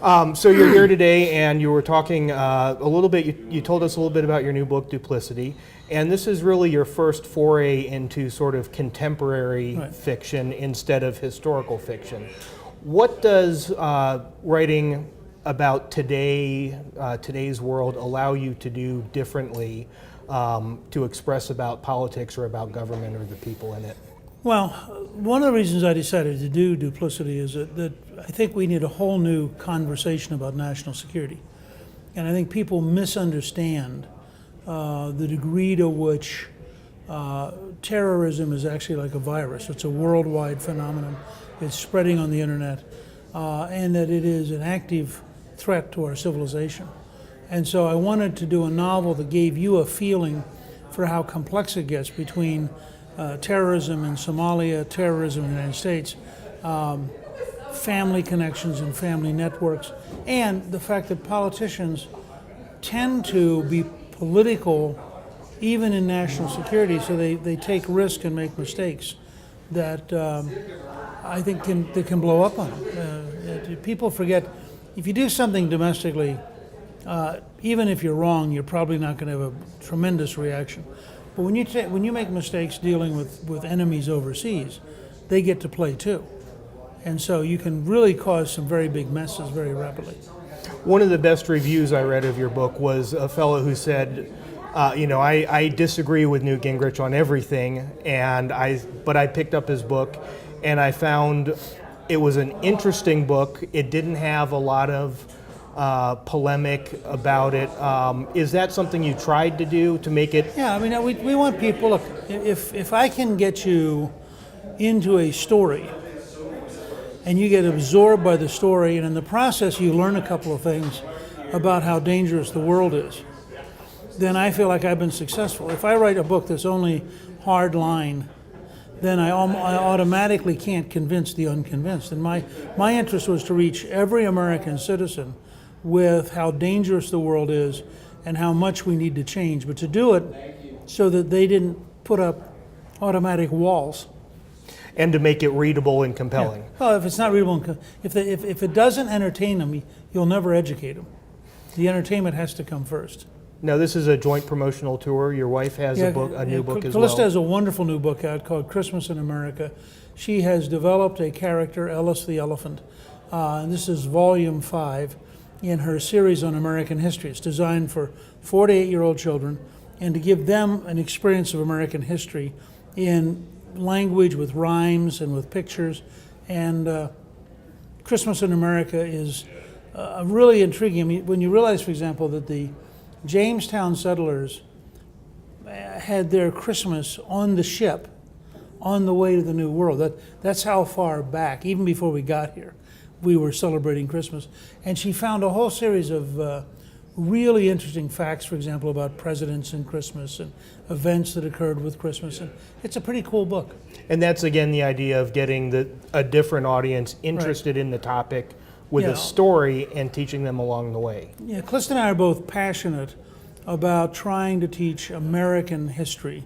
So you're here today, and you were talking a little bit. You told us a little bit about your new book, Duplicity, and this is really your first foray into sort of contemporary fiction instead of historical fiction. What does writing about today's world allow you to do differently to express about politics or about government or the people in it? Well, one of the reasons I decided to do Duplicity is that I think we need a whole new conversation about national security. And I think people misunderstand the degree to which terrorism is actually like a virus. It's a worldwide phenomenon. It's spreading on the internet, and that it is an active threat to our civilization. And so I wanted to do a novel that gave you a feeling for how complex it gets between terrorism in Somalia, terrorism in the United States, family connections and family networks, and the fact that politicians tend to be political even in national security, so they take risk and make mistakes that I think can blow up on them. People forget, if you do something domestically, even if you're wrong, you're probably not going to have a tremendous reaction. But when you make mistakes dealing with enemies overseas, they get to play too. And so you can really cause some very big messes very rapidly. One of the best reviews I read of your book was a fellow who said, I disagree with Newt Gingrich on everything, but I picked up his book and I found it was an interesting book. It didn't have a lot of polemic about it. Is that something you tried to do to make it? Yeah, I mean, we want people, look, if I can get you into a story and you get absorbed by the story, and in the process you learn a couple of things about how dangerous the world is, then I feel like I've been successful. If I write a book that's only hard line, then I automatically can't convince the unconvinced. And my interest was to reach every American citizen with how dangerous the world is and how much we need to change, but to do it so that they didn't put up automatic walls. And to make it readable and compelling. Yeah. Well, if it's not readable, if it doesn't entertain them, you'll never educate them. The entertainment has to come first. Now, this is a joint promotional tour. Your wife has a new book as well. Callista has a wonderful new book out called Christmas in America. She has developed a character, Ellis the Elephant, and this is volume 5 in her series on American history. It's designed for 4 to 8-year-old children and to give them an experience of American history in language with rhymes and with pictures. And Christmas in America is really intriguing. I mean, when you realize, for example, that the Jamestown settlers had their Christmas on the ship on the way to the New World. That's how far back, even before we got here, we were celebrating Christmas. And she found a whole series of really interesting facts, for example, about presidents and Christmas and events that occurred with Christmas. And it's a pretty cool book. And that's, again, the idea of getting a different audience interested in the topic with a story and teaching them along the way. Yeah, Callista and I are both passionate about trying to teach American history.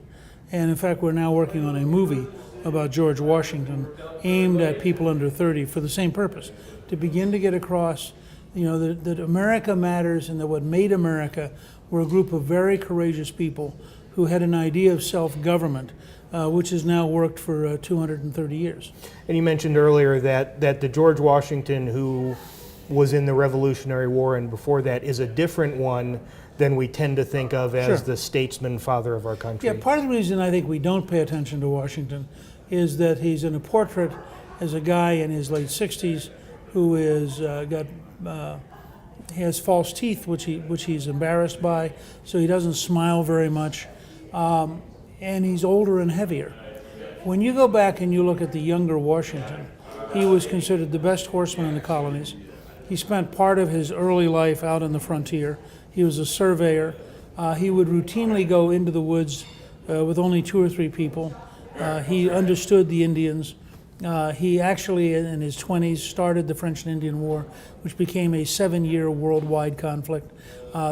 And in fact, we're now working on a movie about George Washington aimed at people under 30 for the same purpose, to begin to get across that America matters and that what made America were a group of very courageous people who had an idea of self-government, which has now worked for 230 years. And you mentioned earlier that the George Washington who was in the Revolutionary War and before that is a different one than we tend to think of as the statesman father of our country. Yeah, part of the reason I think we don't pay attention to Washington is that he's in a portrait as a guy in his late 60s who is he has false teeth, which he's embarrassed by, so he doesn't smile very much, and he's older and heavier. When you go back and you look at the younger Washington, he was considered the best horseman in the colonies. He spent part of his early life out on the frontier. He was a surveyor. He would routinely go into the woods with only 2 or 3 people. He understood the Indians. He actually, in his 20s, started the French and Indian War, which became a 7-year worldwide conflict.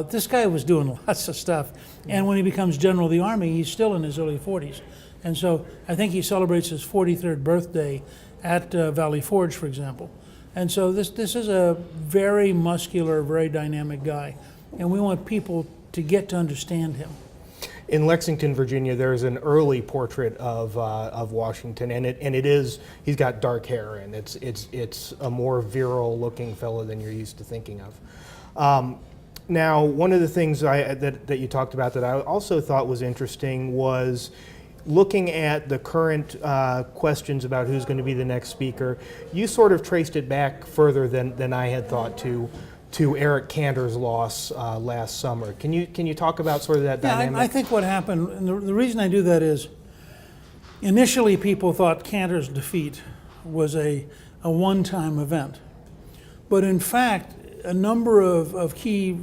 This guy was doing lots of stuff. And when he becomes general of the army, he's still in his early 40s. And so I think he celebrates his 43rd birthday at Valley Forge, for example. And so this is a very muscular, very dynamic guy, and we want people to get to understand him. In Lexington, Virginia, there's an early portrait of Washington, and it is he's got dark hair, and it's a more virile looking fellow than you're used to thinking of. Now, one of the things that you talked about that I also thought was interesting was looking at the current questions about who's going to be the next speaker. You sort of traced it back further than I had thought to Eric Cantor's loss last summer. Can you talk about sort of that dynamic? I think what happened, and the reason I do that is, initially people thought Cantor's defeat was a one-time event. But in fact, a number of key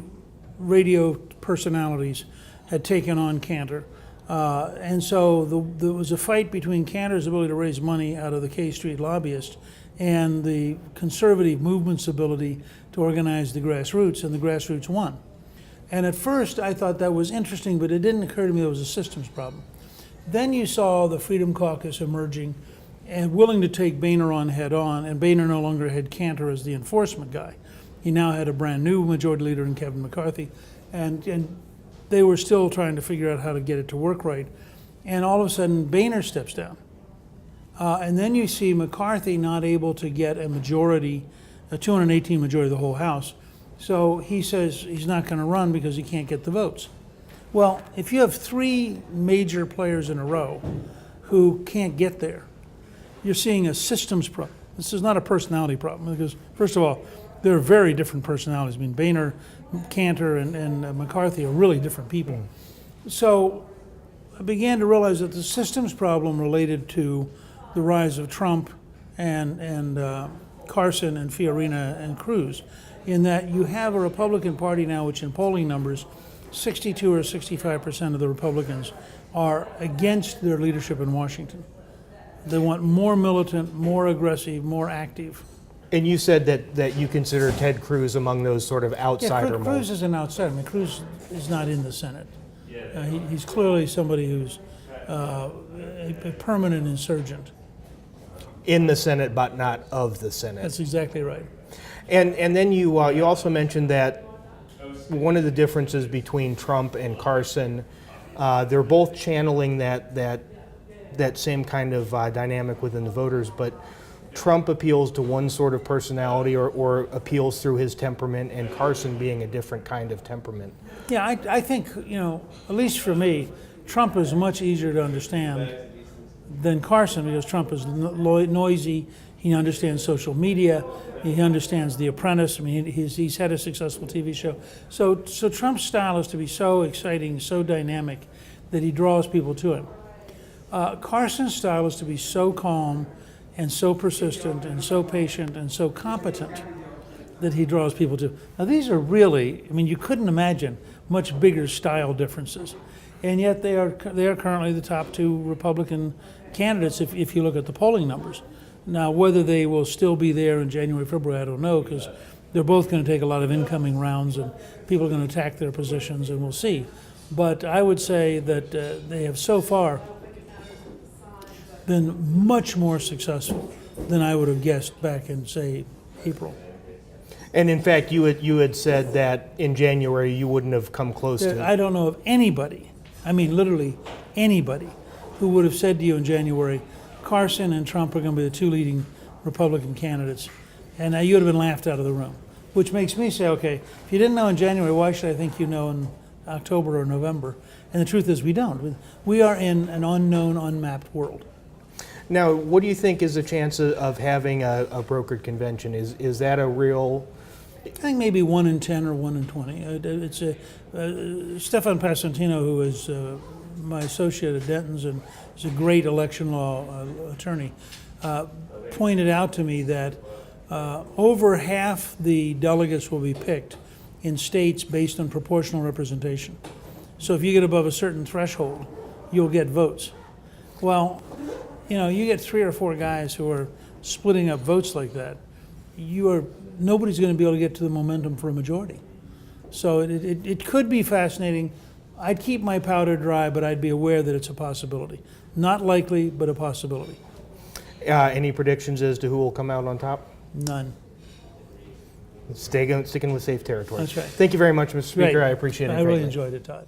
radio personalities had taken on Cantor. And so there was a fight between Cantor's ability to raise money out of the K Street lobbyists and the conservative movement's ability to organize the grassroots, and the grassroots won. And at first I thought that was interesting, but it didn't occur to me there was a systems problem. Then you saw the Freedom Caucus emerging and willing to take Boehner on head on, and Boehner no longer had Cantor as the enforcement guy. He now had a brand new majority leader in Kevin McCarthy, and they were still trying to figure out how to get it to work right. And all of a sudden, Boehner steps down. And then you see McCarthy not able to get a majority, a 218 majority of the whole House. So he says he's not going to run because he can't get the votes. Well, if you have three major players in a row who can't get there, you're seeing a systems problem. This is not a personality problem because, first of all, they're very different personalities. I mean, Boehner, Cantor, and McCarthy are really different people. So I began to realize that the systems problem related to the rise of Trump and Carson and Fiorina and Cruz, in that you have a Republican Party now which in polling numbers, 62 or 65% of the Republicans are against their leadership in Washington. They want more militant, more aggressive, more active. And you said that you consider Ted Cruz among those sort of outsider Yeah, Cruz is an outsider. I mean, Cruz is not in the Senate. He's clearly somebody who's a permanent insurgent. In the Senate, but not of the Senate. That's exactly right. And then you also mentioned that one of the differences between Trump and Carson, they're both channeling that same kind of dynamic within the voters, but Trump appeals to one sort of personality or appeals through his temperament, and Carson being a different kind of temperament. Yeah, I think, at least for me, Trump is much easier to understand than Carson because Trump is noisy. He understands social media. He understands The Apprentice. I mean, he's had a successful TV show. So Trump's style is to be so exciting, so dynamic that he draws people to him. Carson's style is to be so calm and so persistent and so patient and so competent that he draws people to. Now these are really, I mean, you couldn't imagine much bigger style differences. And yet they are currently the top two Republican candidates if you look at the polling numbers. Now whether they will still be there in January, February, I don't know, because they're both going to take a lot of incoming rounds and people are going to attack their positions, and we'll see. But I would say that they have so far been much more successful than I would have guessed back in, say, April. And in fact, you had said that in January you wouldn't have come close to it. I don't know of anybody, I mean literally anybody, who would have said to you in January, Carson and Trump are going to be the two leading Republican candidates, and you would have been laughed out of the room. Which makes me say, okay, if you didn't know in January, why should I think you know in October or November? And the truth is we don't. We are in an unknown, unmapped world. Now, what do you think is the chance of having a brokered convention? Is that a real? I think maybe 1 in 10 or 1 in 20. It's Stefan Passantino, who is my associate at Denton's and is a great election law attorney, pointed out to me that over half the delegates will be picked in states based on proportional representation. So if you get above a certain threshold, you'll get votes. Well, you get 3 or 4 guys who are splitting up votes like that, nobody's going to be able to get to the momentum for a majority. So it could be fascinating. I'd keep my powder dry, but I'd be aware that it's a possibility. Not likely, but a possibility. Any predictions as to who will come out on top? None. Sticking with safe territory. That's right. Thank you very much, Mr. Speaker. Great. I appreciate it. I really greatly. enjoyed it, Todd.